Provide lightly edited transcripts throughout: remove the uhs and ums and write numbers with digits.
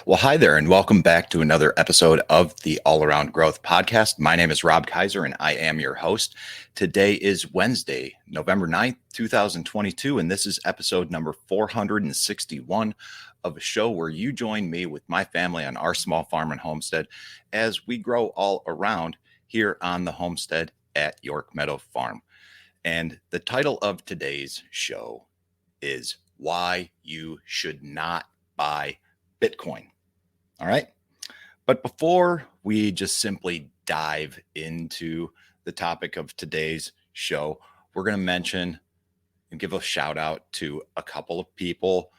Well, hi there, and welcome back to another episode of the All Around Growth Podcast. My name is Rob Kaiser, and I am your host. Today is Wednesday, November 9th, 2022, and this is episode number 461 of a show where you join me with my family on our small farm and homestead as we grow all around here on the homestead at York Meadow Farm. And the title of today's show is Why You Should Not Buy Bitcoin. All right. But before we just simply dive into the topic of today's show, we're going to mention and give a shout out to a couple of people,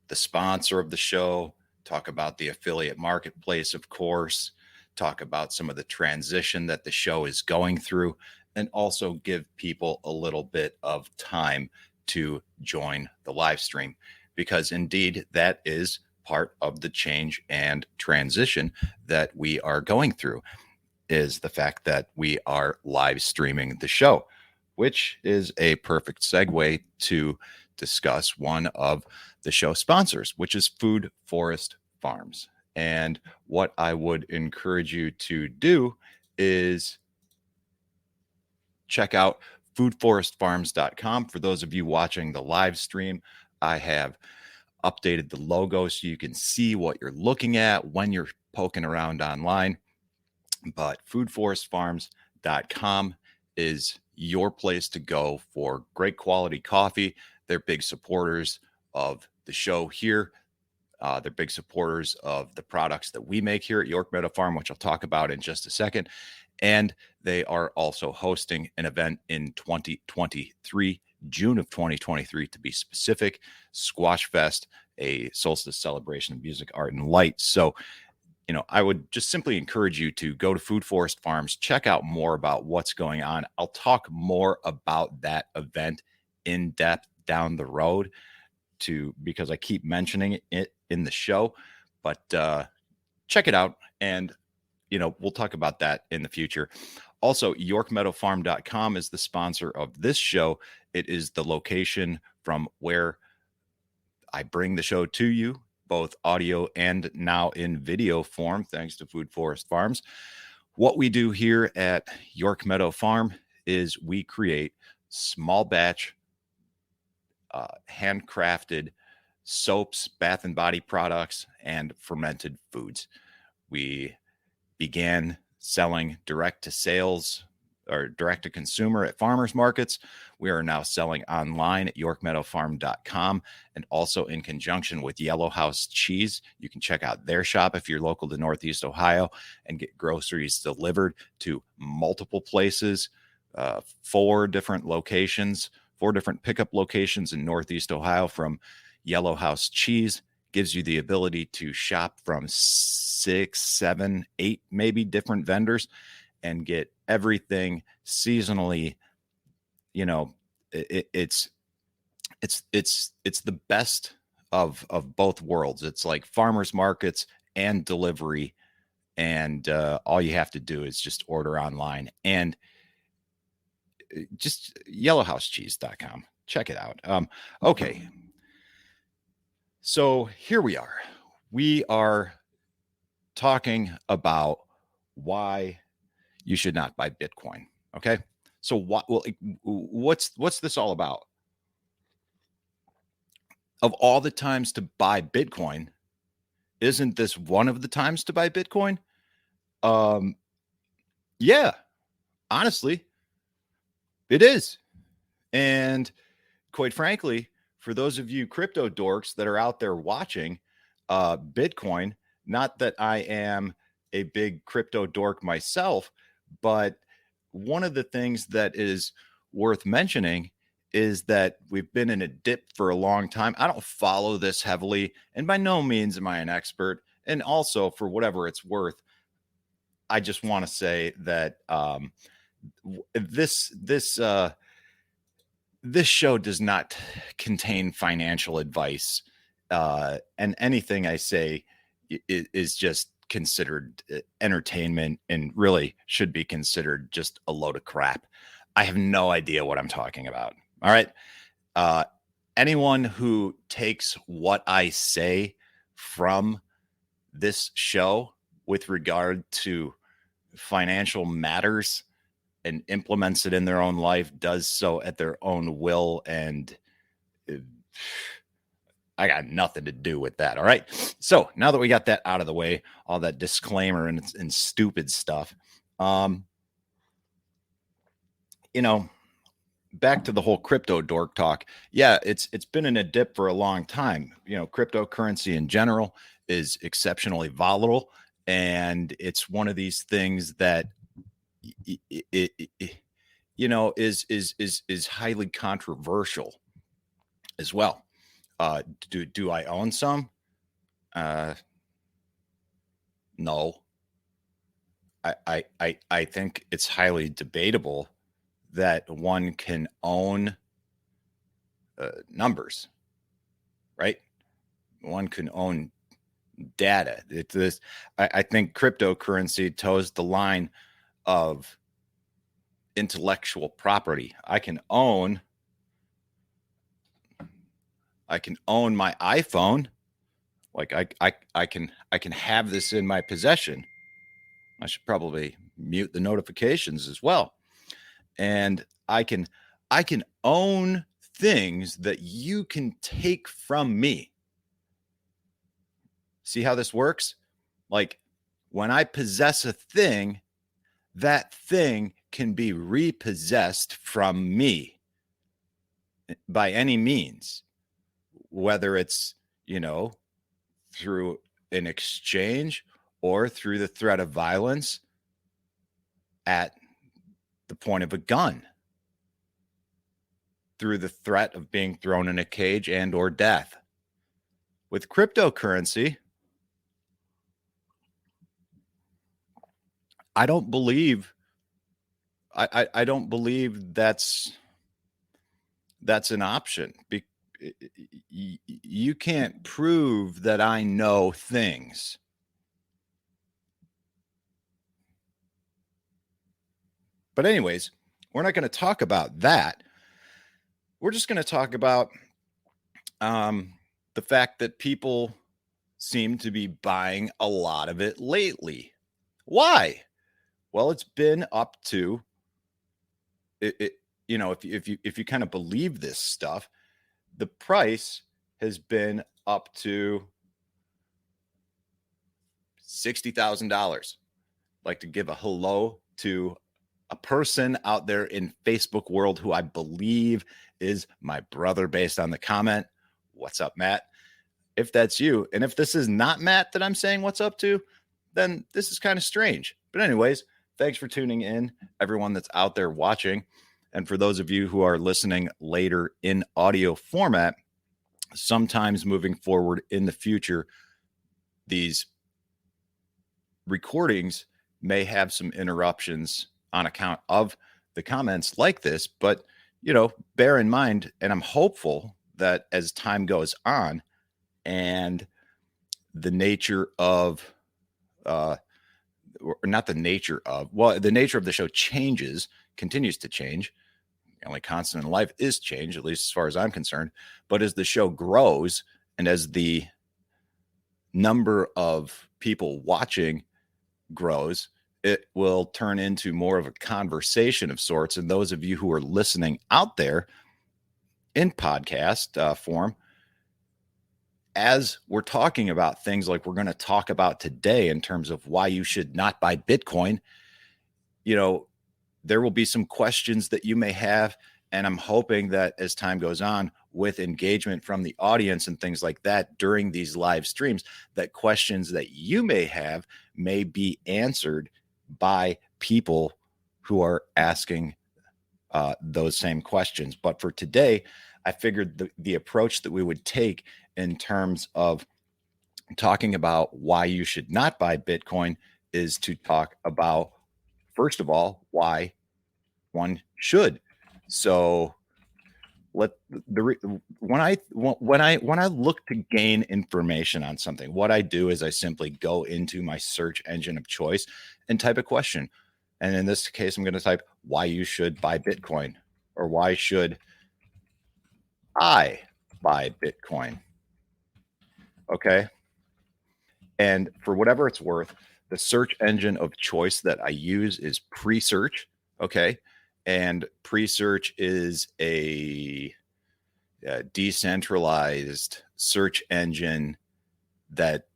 the sponsor of the show, talk about the affiliate marketplace, of course, talk about some of the transition that the show is going through, and also give people a little bit of time to join the live stream, because indeed that is part of the change and transition that we are going through, is the fact that we are live streaming the show, which is a perfect segue to discuss one of the show sponsors, which is Food Forest Farms. And what I would encourage you to do is check out foodforestfarms.com. For those of you watching the live stream, I have updated the logo so you can see what you're looking at when you're poking around online. But foodforestfarms.com is your place to go for great quality coffee. They're big supporters of the show here. They're big supporters of the products that we make here at York Meadow Farm, which I'll talk about in just a second. And they are also hosting an event in 2023, June of 2023 to be specific, Squash Fest, a solstice celebration of music, art, and light. So, I would just simply encourage you to go to Food Forest Farms, check out more about what's going on. I'll talk more about that event in depth down the road because I keep mentioning it in the show, but check it out. And we'll talk about that in the future. Also, YorkMeadowFarm.com is the sponsor of this show. It is the location from where I bring the show to you, both audio and now in video form, thanks to Food Forest Farms. What we do here at York Meadow Farm is we create small batch, handcrafted soaps, bath and body products, and fermented foods. We began selling direct to sales or direct to consumer at farmers markets. We are now selling online at yorkmeadowfarm.com, and also in conjunction with Yellow House Cheese. You can check out their shop if you're local to Northeast Ohio and get groceries delivered to multiple places, 4 different pickup locations in Northeast Ohio from Yellow House Cheese. Gives you the ability to shop from 6, 7, 8, maybe different vendors and get everything seasonally. It's the best of both worlds. It's like farmers markets and delivery, and all you have to do is just order online and just yellowhousecheese.com. Check it out. Okay. So here we are. We are talking about why you should not buy Bitcoin. Okay. So what's this all about? Of all the times to buy Bitcoin, isn't this one of the times to buy Bitcoin? Yeah, honestly, it is. And quite frankly, for those of you crypto dorks that are out there watching, Bitcoin, not that I am a big crypto dork myself, but one of the things that is worth mentioning is that we've been in a dip for a long time. I don't follow this heavily, and by no means am I an expert. And also, for whatever it's worth, I just want to say that this show does not contain financial advice, and anything I say is just considered entertainment and really should be considered just a load of crap. I have no idea what I'm talking about. All right. Anyone who takes what I say from this show with regard to financial matters and implements it in their own life does so at their own will. And I got nothing to do with that. All right. So now that we got that out of the way, all that disclaimer and stupid stuff, you know, back to the whole crypto dork talk. Yeah, it's been in a dip for a long time. Cryptocurrency in general is exceptionally volatile, and it's one of these things that is highly controversial as well. Do I own some? No. I think it's highly debatable that one can own numbers, right? One can own data. I think cryptocurrency toes the line of intellectual property. I can own my iPhone. Like I can have this in my possession. I should probably mute the notifications as well. And I can own things that you can take from me. See how this works? Like when I possess a thing, that thing can be repossessed from me by any means, whether it's, through an exchange or through the threat of violence at the point of a gun, through the threat of being thrown in a cage and or death. With cryptocurrency, I don't believe that's an option. You can't prove that I know things. But anyways, we're not going to talk about that. We're just going to talk about the fact that people seem to be buying a lot of it lately. Why? Well, it's been up to it. If you kind of believe this stuff, the price has been up to $60,000. Like to give a hello to a person out there in Facebook world who I believe is my brother based on the comment. What's up, Matt? If that's you, and if this is not Matt that I'm saying what's up to, then this is kind of strange. But anyways, thanks for tuning in, everyone that's out there watching. And for those of you who are listening later in audio format, sometimes moving forward in the future, these recordings may have some interruptions on account of the comments like this, but bear in mind, and I'm hopeful that as time goes on and the nature of the nature of the show continues to change. The only constant in life is change, at least as far as I'm concerned. But as the show grows and as the number of people watching grows, it will turn into more of a conversation of sorts. And those of you who are listening out there in podcast form, as we're talking about things like we're going to talk about today in terms of why you should not buy Bitcoin, there will be some questions that you may have. And I'm hoping that as time goes on with engagement from the audience and things like that during these live streams, that questions that you may have may be answered by people who are asking those same questions. But for today, I figured the approach that we would take in terms of talking about why you should not buy Bitcoin is to talk about, first of all, why one should. So when I look to gain information on something, what I do is I simply go into my search engine of choice and type a question. And in this case, I'm going to type why you should buy Bitcoin, or why should I buy Bitcoin? Okay. And for whatever it's worth, the search engine of choice that I use is Pre-Search. Okay. And Pre-Search is a decentralized search engine that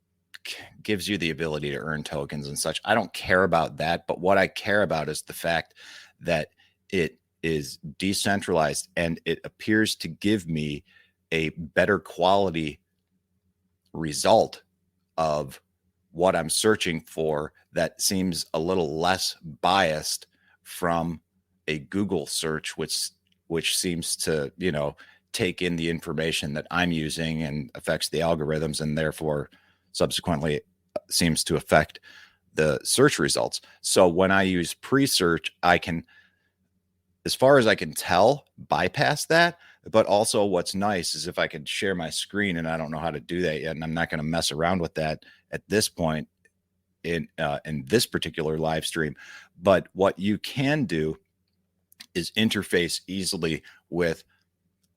gives you the ability to earn tokens and such. I don't care about that, but what I care about is the fact that it is decentralized and it appears to give me a better quality result of what I'm searching for that seems a little less biased from a Google search, which seems to, take in the information that I'm using and affects the algorithms and therefore subsequently seems to affect the search results. So when I use pre-search, I can, as far as I can tell, bypass that. But also what's nice is if I could share my screen, and I don't know how to do that yet, and I'm not going to mess around with that at this point in this particular live stream. But what you can do is interface easily with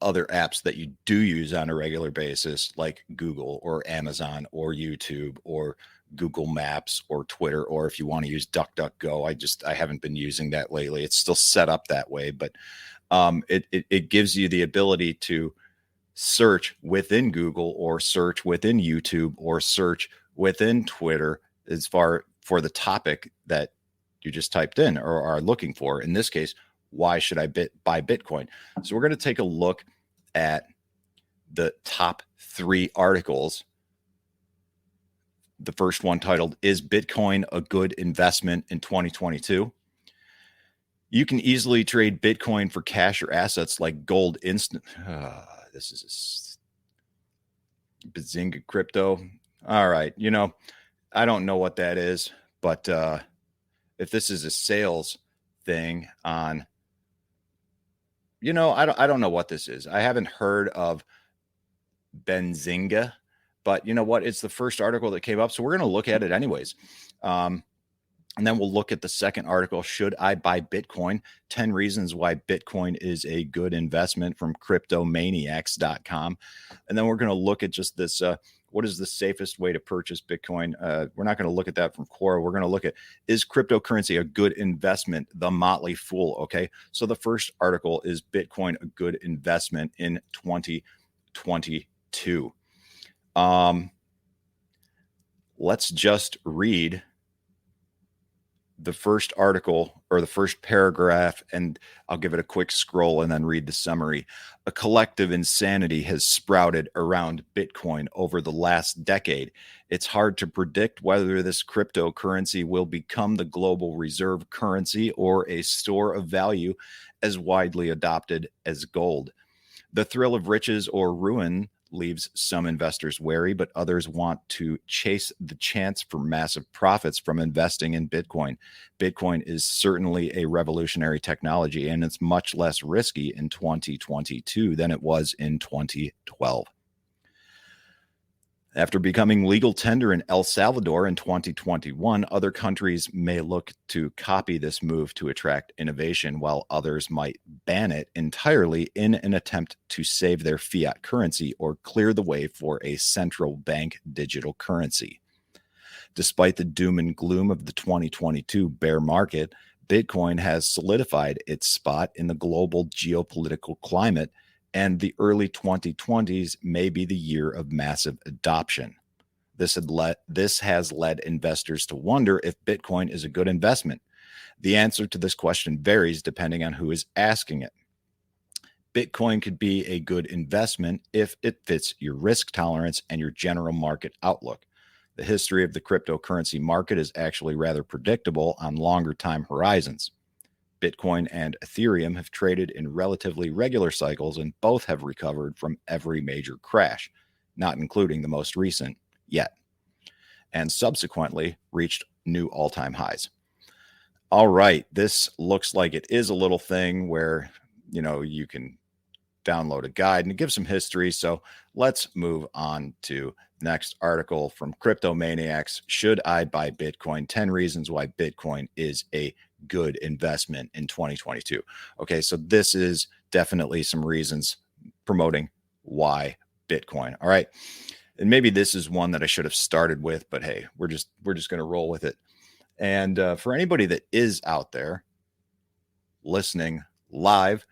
other apps that you do use on a regular basis, like Google or Amazon or YouTube or Google Maps or Twitter, or if you want to use DuckDuckGo. I haven't been using that lately. It's still set up that way, but it gives you the ability to search within Google or search within YouTube or search within Twitter as far for the topic that you just typed in or are looking for. In this case, why should I buy Bitcoin? So we're going to take a look at the top 3 articles. The first one titled, "Is Bitcoin a Good Investment in 2022?" You can easily trade Bitcoin for cash or assets like gold instant. This is a Bazinga crypto. All right. I don't know what that is, but if this is a sales thing on, I don't know what this is. I haven't heard of Benzinga, but you know what? It's the first article that came up. So we're going to look at it anyways. And then we'll look at the second article, "Should I buy Bitcoin? 10 reasons why Bitcoin is a good investment," from cryptomaniacs.com. And then we're going to look at just this, what is the safest way to purchase Bitcoin? We're not going to look at that from Quora. We're going to look at, is cryptocurrency a good investment? The Motley Fool. Okay. So the first article is, Bitcoin a good investment in 2022. Let's just read the first article or the first paragraph, and I'll give it a quick scroll and then read the summary. "A collective insanity has sprouted around Bitcoin over the last decade. It's hard to predict whether this cryptocurrency will become the global reserve currency or a store of value as widely adopted as gold. The thrill of riches or ruin leaves some investors wary, but others want to chase the chance for massive profits from investing in Bitcoin. Bitcoin is certainly a revolutionary technology, and it's much less risky in 2022 than it was in 2012. After becoming legal tender in El Salvador in 2021, other countries may look to copy this move to attract innovation, while others might ban it entirely in an attempt to save their fiat currency or clear the way for a central bank digital currency. Despite the doom and gloom of the 2022 bear market, Bitcoin has solidified its spot in the global geopolitical climate, and the early 2020s may be the year of massive adoption. This has led investors to wonder if Bitcoin is a good investment. The answer to this question varies depending on who is asking it. Bitcoin could be a good investment if it fits your risk tolerance and your general market outlook. The history of the cryptocurrency market is actually rather predictable on longer time horizons. Bitcoin and Ethereum have traded in relatively regular cycles, and both have recovered from every major crash, not including the most recent yet, and subsequently reached new all-time highs. All right, this looks like it is a little thing where, you can download a guide and give some history. So let's move on to the next article from Cryptomaniacs. "Should I buy Bitcoin? 10 reasons why Bitcoin is a good investment in 2022. Okay, so this is definitely some reasons promoting why Bitcoin. All right. And maybe this is one that I should have started with, but hey, we're just going to roll with it. And for anybody that is out there listening live,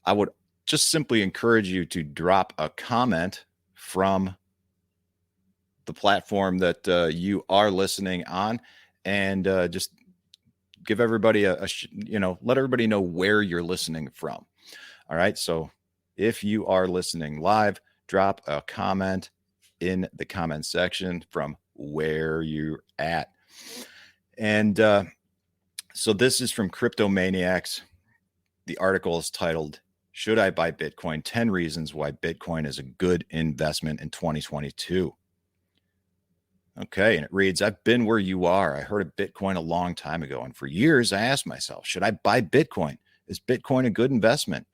I would just simply encourage you to drop a comment from the platform that you are listening on, and just give everybody let everybody know where you're listening from. All right. So if you are listening live, drop a comment in the comment section from where you're at. And so this is from Cryptomaniacs. The article is titled, "Should I Buy Bitcoin? 10 Reasons Why Bitcoin is a Good Investment in 2022. Okay, and it reads, "I've been where you are. I heard of Bitcoin a long time ago, and for years I asked myself, should I buy Bitcoin? Is Bitcoin a good investment?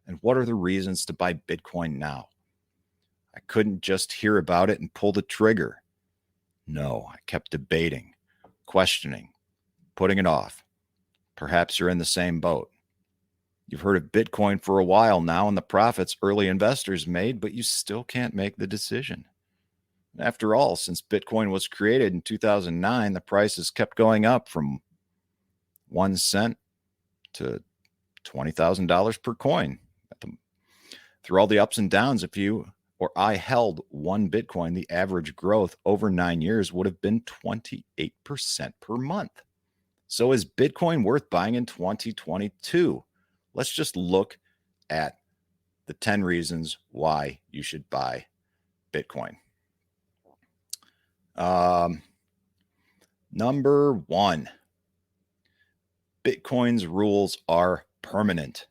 And what are the reasons to buy Bitcoin now? I couldn't just hear about it and pull the trigger. No, I kept debating, questioning, putting it off. Perhaps you're in the same boat. You've heard of Bitcoin for a while now and the profits early investors made, but you still can't make the decision. After all, since Bitcoin was created in 2009, the price has kept going up from 1 cent to $20,000 per coin. Through all the ups and downs, if you or I held one Bitcoin, the average growth over 9 years would have been 28% per month. So is Bitcoin worth buying in 2022? Let's just look at the 10 reasons why you should buy Bitcoin. Number 1, Bitcoin's rules are permanent.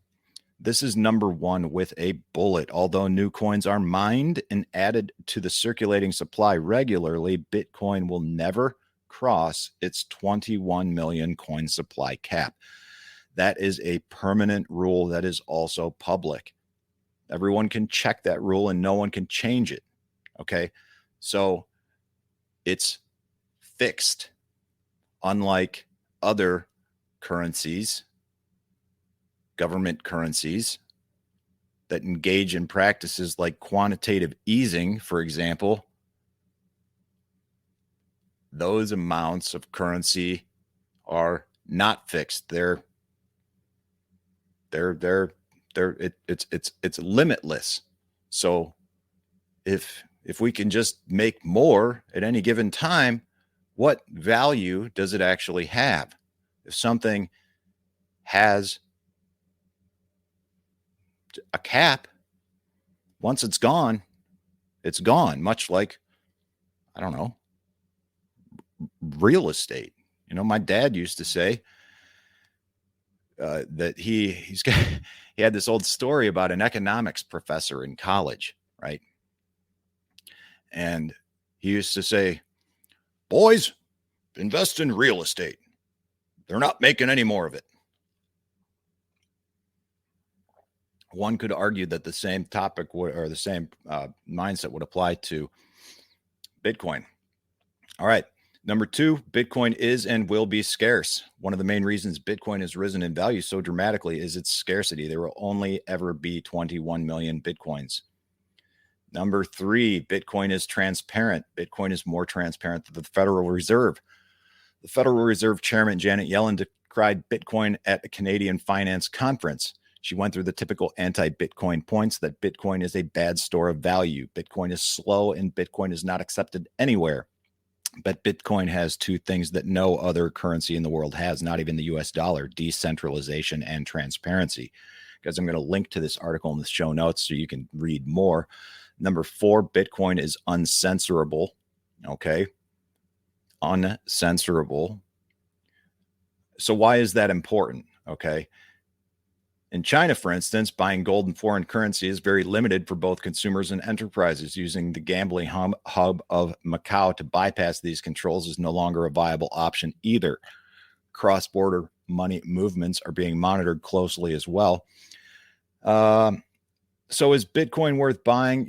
This is number 1 with a bullet. Although new coins are mined and added to the circulating supply regularly, Bitcoin will never cross its 21 million coin supply cap. That is a permanent rule that is also public. Everyone can check that rule and no one can change it. Okay, so it's fixed, unlike other currencies, government currencies that engage in practices like quantitative easing, for example. Those amounts of currency are not fixed. It's limitless. So if we can just make more at any given time, what value does it actually have? If something has a cap, once it's gone, much like, I don't know, real estate. My dad used to say that he had this old story about an economics professor in college, right? And he used to say, "Boys, invest in real estate. They're not making any more of it." One could argue that the same topic or the same mindset would apply to Bitcoin. All right. Number 2, Bitcoin is and will be scarce. One of the main reasons Bitcoin has risen in value so dramatically is its scarcity. There will only ever be 21 million Bitcoins. Number 3, Bitcoin is transparent. Bitcoin is more transparent than the Federal Reserve. The Federal Reserve Chairman Janet Yellen decried Bitcoin at a Canadian finance conference. She went through the typical anti-Bitcoin points that Bitcoin is a bad store of value. Bitcoin is slow and Bitcoin is not accepted anywhere. But Bitcoin has 2 things that no other currency in the world has, not even the US dollar: decentralization and transparency. Because I'm going to link to this article in the show notes so you can read more. Number 4, Bitcoin is uncensorable. Okay. Uncensorable. So why is that important? Okay. In China, for instance, buying gold and foreign currency is very limited for both consumers and enterprises. Using the gambling hub of Macau to bypass these controls is no longer a viable option either. Cross-border money movements are being monitored closely as well. So is Bitcoin worth buying?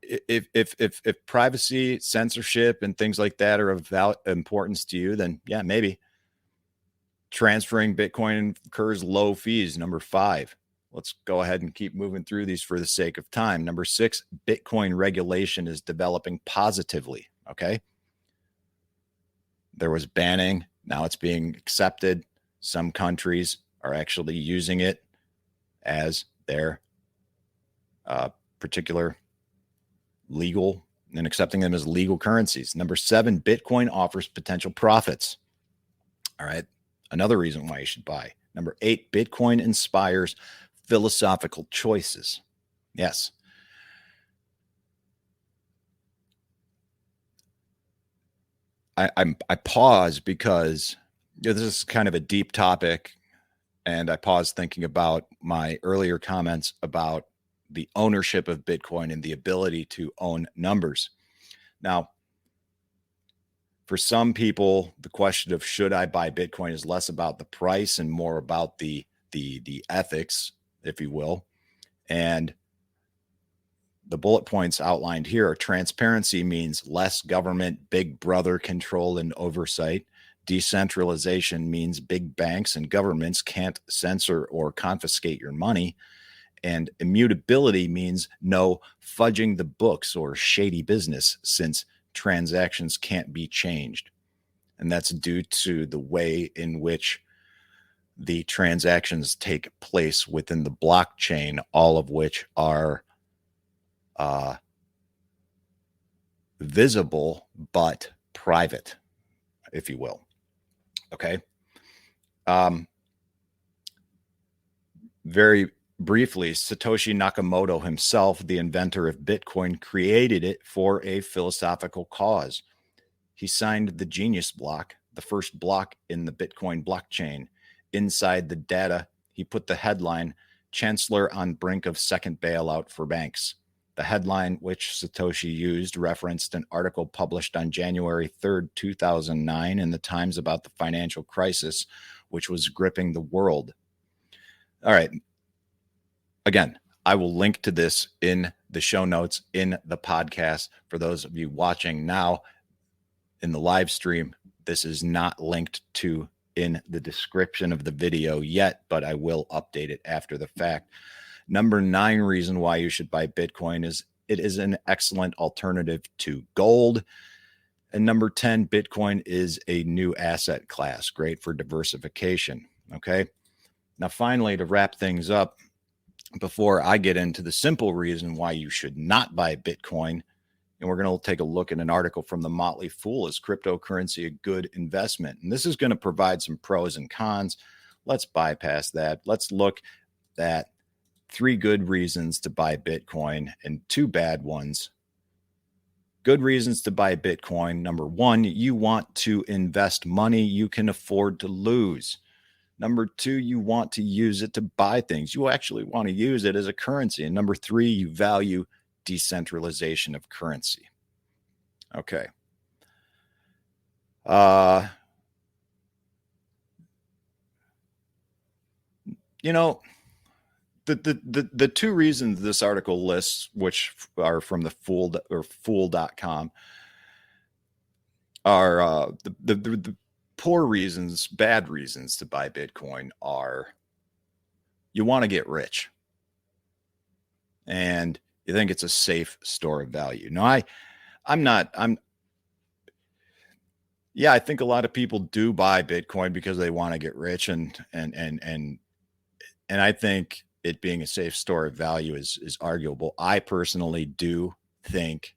If privacy, censorship, and things like that are of importance to you, then yeah, maybe. Transferring Bitcoin incurs low fees. Number 5. let's go ahead and keep moving through these for the sake of time. Number 6, Bitcoin regulation is developing positively. Okay. There was banning. Now it's being accepted. Some countries are actually using it as their particular legal and accepting them as legal currencies. Number 7, Bitcoin offers potential profits. All right. Another reason why you should buy. Number 8, Bitcoin inspires philosophical choices. Yes. I pause because this is kind of a deep topic, and I pause thinking about my earlier comments about the ownership of Bitcoin and the ability to own numbers. Now, for some people, the question of should I buy Bitcoin is less about the price and more about the ethics, if you will. And the bullet points outlined here are: transparency means less government, big brother control and oversight. Decentralization means big banks and governments can't censor or confiscate your money. And immutability means no fudging the books or shady business, since transactions can't be changed. And that's due to the way in which the transactions take place within the blockchain, all of which are visible but private, if you will. Okay. Very briefly, Satoshi Nakamoto himself, the inventor of Bitcoin, created it for a philosophical cause. He signed the Genius block, the first block in the Bitcoin blockchain. Inside the data, he put the headline, "Chancellor on brink of second bailout for banks." The headline, which Satoshi used, referenced an article published on January 3rd, 2009 in the Times about the financial crisis, which was gripping the world. All right. Again, I will link to this in the show notes in the podcast. For those of you watching now in the live stream, this is not linked to in the description of the video yet, but I will update it after the fact. Number 9 reason why you should buy Bitcoin is it is an excellent alternative to gold. And number 10, Bitcoin is a new asset class, great for diversification. Okay. Now, finally, to wrap things up, before I get into the simple reason why you should not buy Bitcoin, and we're going to take a look at an article from the Motley Fool: Is cryptocurrency a good investment? And this is going to provide some pros and cons. Let's bypass that. Let's look at 3 good reasons to buy Bitcoin and 2 bad ones. Good reasons to buy Bitcoin. Number 1, you want to invest money you can afford to lose. Number 2, you want to use it to buy things. You actually want to use it as a currency. And number 3, you value decentralization of currency. Okay. You know, the 2 reasons this article lists, which are from the fool.com, are the poor reasons, bad reasons to buy Bitcoin are: you want to get rich and you think it's a safe store of value. No, I think a lot of people do buy Bitcoin because they want to get rich, and I think it being a safe store of value is arguable. I personally do think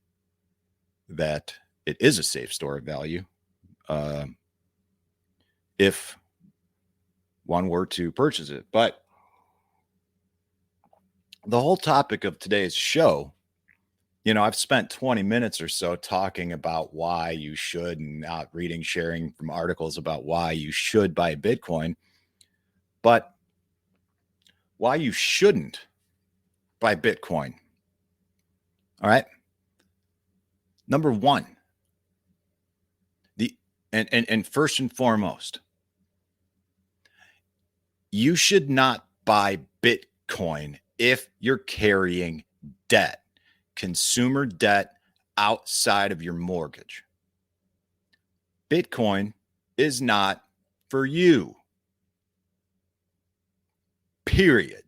that it is a safe store of value if one were to purchase it. But the whole topic of today's show, I've spent 20 minutes or so talking about why you should, and not reading, sharing from articles about why you should buy Bitcoin, but why you shouldn't buy Bitcoin. All right. Number 1, and first and foremost, you should not buy Bitcoin if you're carrying debt, consumer debt outside of your mortgage. Bitcoin is not for you. Period.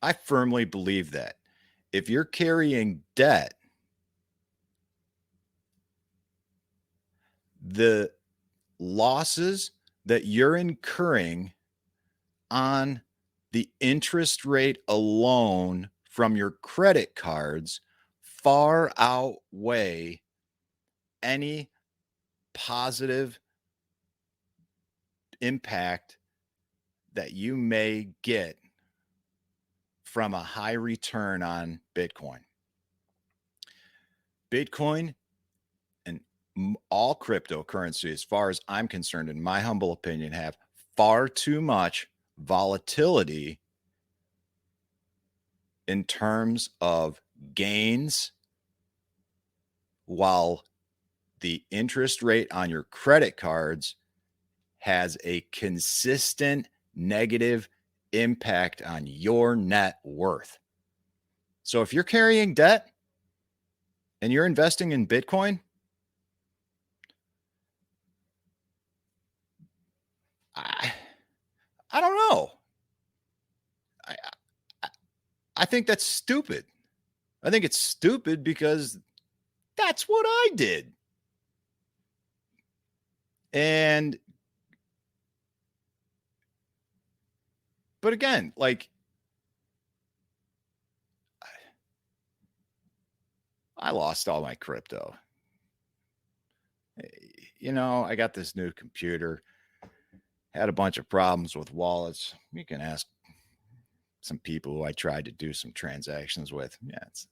I firmly believe that if you're carrying debt, the losses that you're incurring on the interest rate alone from your credit cards far outweigh any positive impact that you may get from a high return on Bitcoin. Bitcoin and all cryptocurrency, as far as I'm concerned, in my humble opinion, have far too much volatility in terms of gains, while the interest rate on your credit cards has a consistent negative impact on your net worth. So if you're carrying debt and you're investing in Bitcoin, I don't know. I think that's stupid. I think it's stupid because that's what I did. And, but again, like, I lost all my crypto. You know, I got this new computer, had a bunch of problems with wallets. You can ask some people who I tried to do some transactions with. Yeah, it's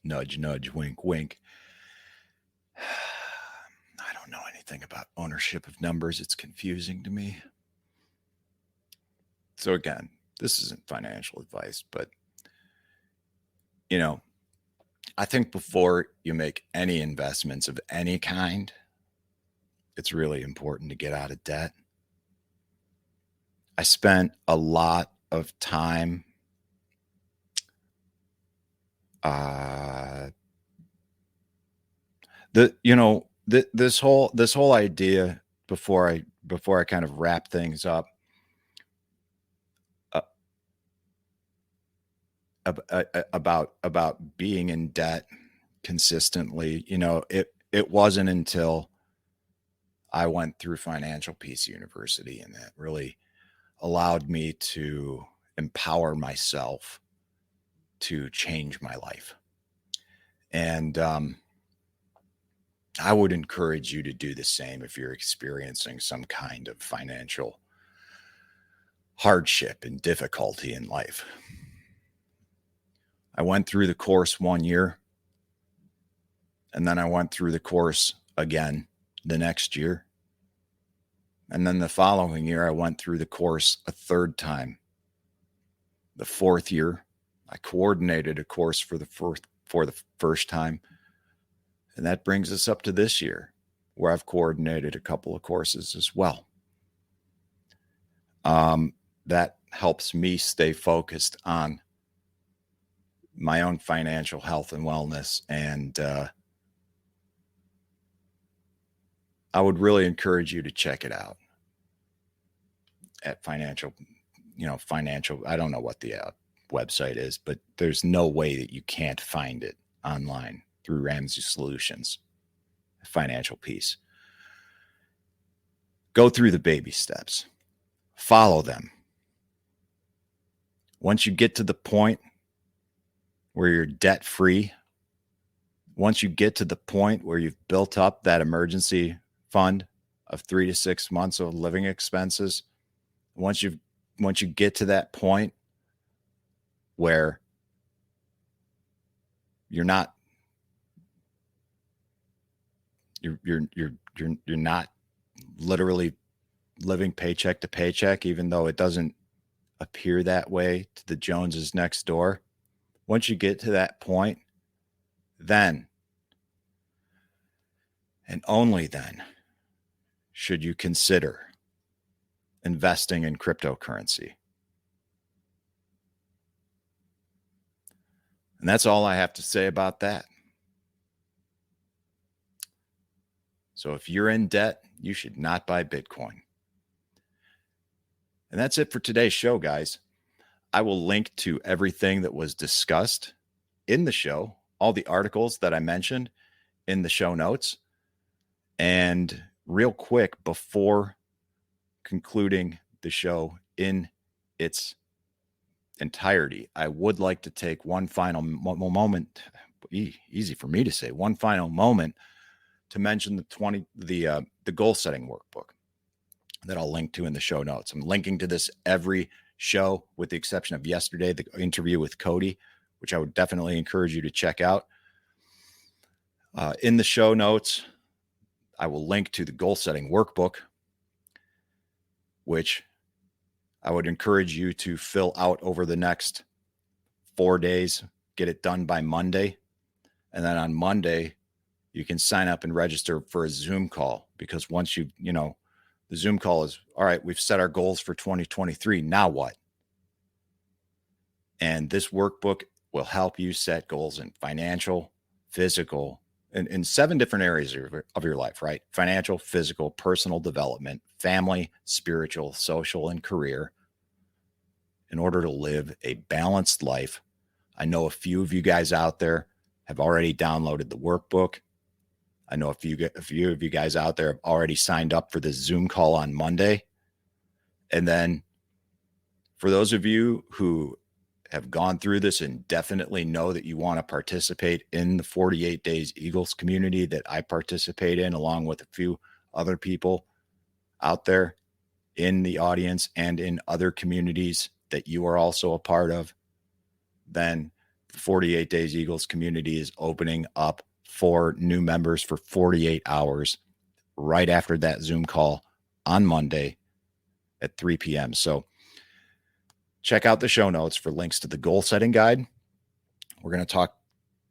nudge, nudge, wink, wink. I don't know anything about ownership of numbers. It's confusing to me. So again, this isn't financial advice, but you know, I think before you make any investments of any kind, it's really important to get out of debt. I spent a lot of time this whole idea before I kind of wrap things up uh, about being in debt consistently. You know, it wasn't until I went through Financial Peace University, and that really allowed me to empower myself to change my life. And I would encourage you to do the same if you're experiencing some kind of financial hardship and difficulty in life. I went through the course 1 year, and then I went through the course again the next year. And then the following year, I went through the course a third time. The fourth year, I coordinated a course for the first time. And that brings us up to this year, where I've coordinated a couple of courses as well. That helps me stay focused on my own financial health and wellness. And I would really encourage you to check it out at financial, I don't know what the website is, but there's no way that you can't find it online through Ramsey Solutions, Financial Peace. Go through the baby steps, follow them. Once you get to the point where you're debt free, once you get to the point where you've built up that emergency fund of 3 to 6 months of living expenses, once you get to that point where you're not literally living paycheck to paycheck, even though it doesn't appear that way to the Joneses next door. Once you get to that point, then and only then should you consider investing in cryptocurrency. And that's all I have to say about that. So if you're in debt, you should not buy Bitcoin. And that's it for today's show, guys. I will link to everything that was discussed in the show, all the articles that I mentioned in the show notes. And real quick, before concluding the show in its entirety, I would like to take one final moment, easy for me to say, one final moment to mention the goal setting workbook that I'll link to in the show notes. I'm linking to this every show with the exception of yesterday, the interview with Cody, which I would definitely encourage you to check out. In the show notes, I will link to the goal setting workbook, which I would encourage you to fill out over the next 4 days, get it done by Monday. And then on Monday, you can sign up and register for a Zoom call, because once the Zoom call is, all right, we've set our goals for 2023. Now what? And this workbook will help you set goals in financial, physical, in 7 different areas of your life, right? Financial, physical, personal development, family, spiritual, social, and career, in order to live a balanced life. I know a few of you guys out there have already downloaded the workbook. I know a few of you guys out there have already signed up for the Zoom call on Monday. And then for those of you who have gone through this and definitely know that you want to participate in the 48 Days Eagles community that I participate in, along with a few other people out there in the audience and in other communities that you are also a part of, then the 48 Days Eagles community is opening up for new members for 48 hours right after that Zoom call on Monday at 3 p.m. So check out the show notes for links to the goal setting guide. We're going to talk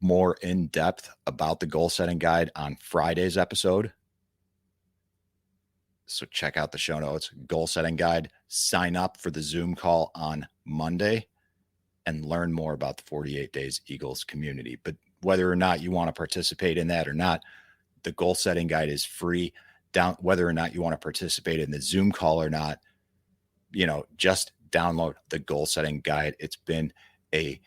more in depth about the goal setting guide on Friday's episode. So check out the show notes, goal setting guide, sign up for the Zoom call on Monday, and learn more about the 48 Days Eagles community. But whether or not you want to participate in that or not, the goal setting guide is free. Whether or not you want to participate in the Zoom call or not, just download the goal setting guide. It's been a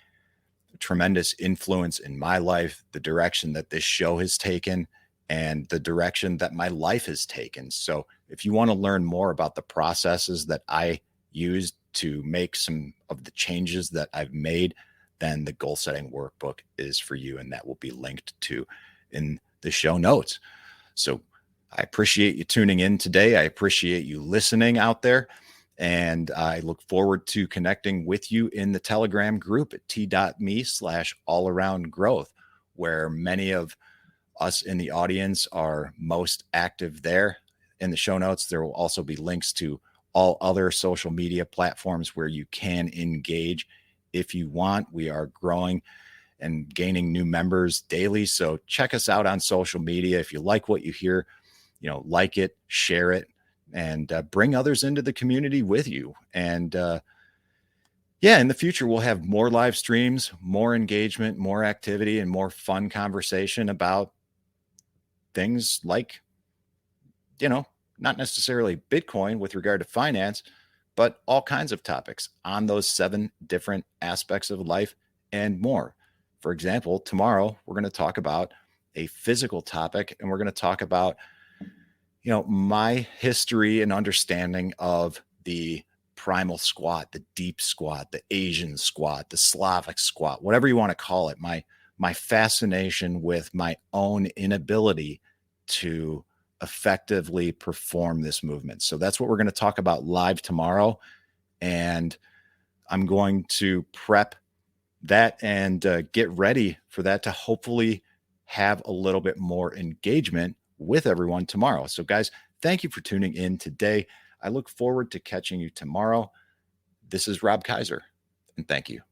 tremendous influence in my life, the direction that this show has taken and the direction that my life has taken. So if you want to learn more about the processes that I used to make some of the changes that I've made, then the goal setting workbook is for you. And that will be linked to in the show notes. So I appreciate you tuning in today. I appreciate you listening out there. And I look forward to connecting with you in the Telegram group at t.me/allaroundgrowth, where many of us in the audience are most active there. In the show notes, there will also be links to all other social media platforms where you can engage if you want. We are growing and gaining new members daily. So check us out on social media. If you like what you hear, like it, share it, and bring others into the community with you. And in the future, we'll have more live streams, more engagement, more activity, and more fun conversation about things like, not necessarily Bitcoin with regard to finance, but all kinds of topics on those 7 different aspects of life and more. For example, tomorrow, we're going to talk about a physical topic, and we're going to talk about my history and understanding of the primal squat, the deep squat, the Asian squat, the Slavic squat, whatever you want to call it, my fascination with my own inability to effectively perform this movement. So that's what we're going to talk about live tomorrow. And I'm going to prep that and get ready for that to hopefully have a little bit more engagement with everyone tomorrow. So guys, thank you for tuning in today. I look forward to catching you tomorrow. This is Rob Kaiser, and thank you.